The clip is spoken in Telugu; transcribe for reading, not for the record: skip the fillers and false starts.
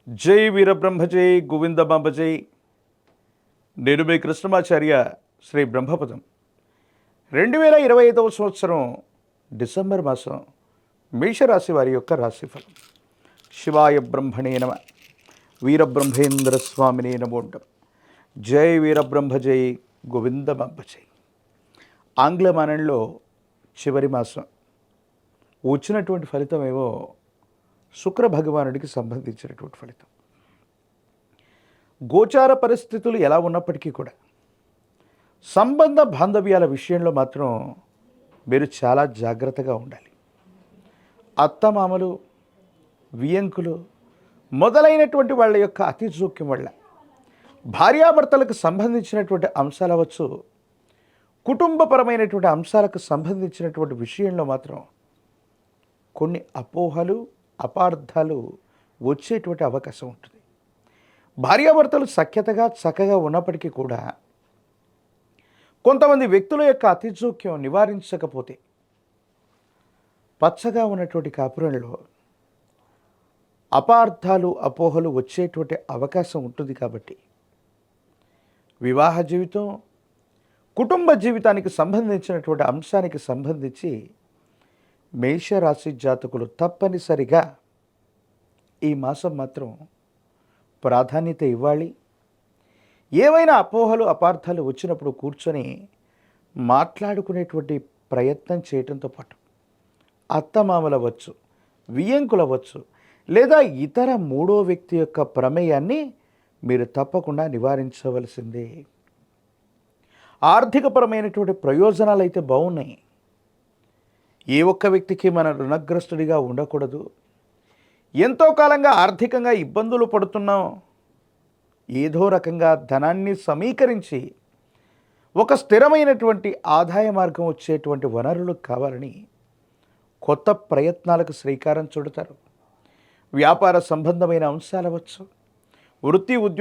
జై వీరబ్రహ్మజై గోవిందమాంబజై. నేను మీ కృష్ణమాచార్య శ్రీ బ్రహ్మపదం. 2025 సంవత్సరం డిసెంబర్ మాసం మేషరాశి వారి యొక్క రాశిఫలం. శివాయ బ్రహ్మణే నమ. వీరబ్రహ్మేంద్ర స్వామినే నమోండం. జై వీరబ్రహ్మజై గోవిందమాంబజై. ఆంగ్లమానంలో చివరి మాసం వచ్చినటువంటి ఫలితం ఏమో శుక్ర భగవానుడికి సంబంధించినటువంటి ఫలితం. గోచార పరిస్థితులు ఎలా ఉన్నప్పటికీ కూడా సంబంధ బాంధవ్యాల విషయంలో మాత్రం మీరు చాలా జాగ్రత్తగా ఉండాలి. అత్తమామలు, వియంకులు మొదలైనటువంటి వాళ్ళ యొక్క అతి జోక్యం వల్ల భార్యాభర్తలకు సంబంధించినటువంటి అంశాలు అవ్వచ్చు, కుటుంబపరమైనటువంటి అంశాలకు సంబంధించినటువంటి విషయంలో మాత్రం కొన్ని అపోహలు, అపార్థాలు వచ్చేటువంటి అవకాశం ఉంటుంది. భార్యాభర్తలు సఖ్యతగా చక్కగా ఉన్నప్పటికీ కూడా కొంతమంది వ్యక్తుల యొక్క అతిజోక్యం నివారించకపోతే పచ్చగా ఉన్నటువంటి కాపురంలో అపార్థాలు, అపోహలు వచ్చేటువంటి అవకాశం ఉంటుంది. కాబట్టి వివాహ జీవితం, కుటుంబ జీవితానికి సంబంధించినటువంటి అంశానికి సంబంధించి మేషరాశి జాతకులు తప్పనిసరిగా ఈ మాసం మాత్రం ప్రాధాన్యత ఇవ్వాలి. ఏవైనా అపోహలు, అపార్థాలు వచ్చినప్పుడు కూర్చొని మాట్లాడుకునేటువంటి ప్రయత్నం చేయడంతో పాటు అత్తమామలవచ్చు, వియ్యంకులవచ్చు, లేదా ఇతర మూడో వ్యక్తి యొక్క ప్రమేయాన్ని మీరు తప్పకుండా నివారించవలసిందే. ఆర్థికపరమైనటువంటి ప్రయోజనాలు అయితే బాగున్నాయి. ఏ ఒక్క వ్యక్తికి మన రుణగ్రస్తుడిగా ఉండకూడదు. ఎంతో కాలంగా ఆర్థికంగా ఇబ్బందులు పడుతున్నాం, ఏదో రకంగా ధనాన్ని సమీకరించి ఒక స్థిరమైనటువంటి ఆదాయ మార్గం వచ్చేటువంటి వనరులు కావాలని కొత్త ప్రయత్నాలకు శ్రీకారం చుడతారు. వ్యాపార సంబంధమైన అంశాలవచ్చు, వృత్తి ఉద్యోగ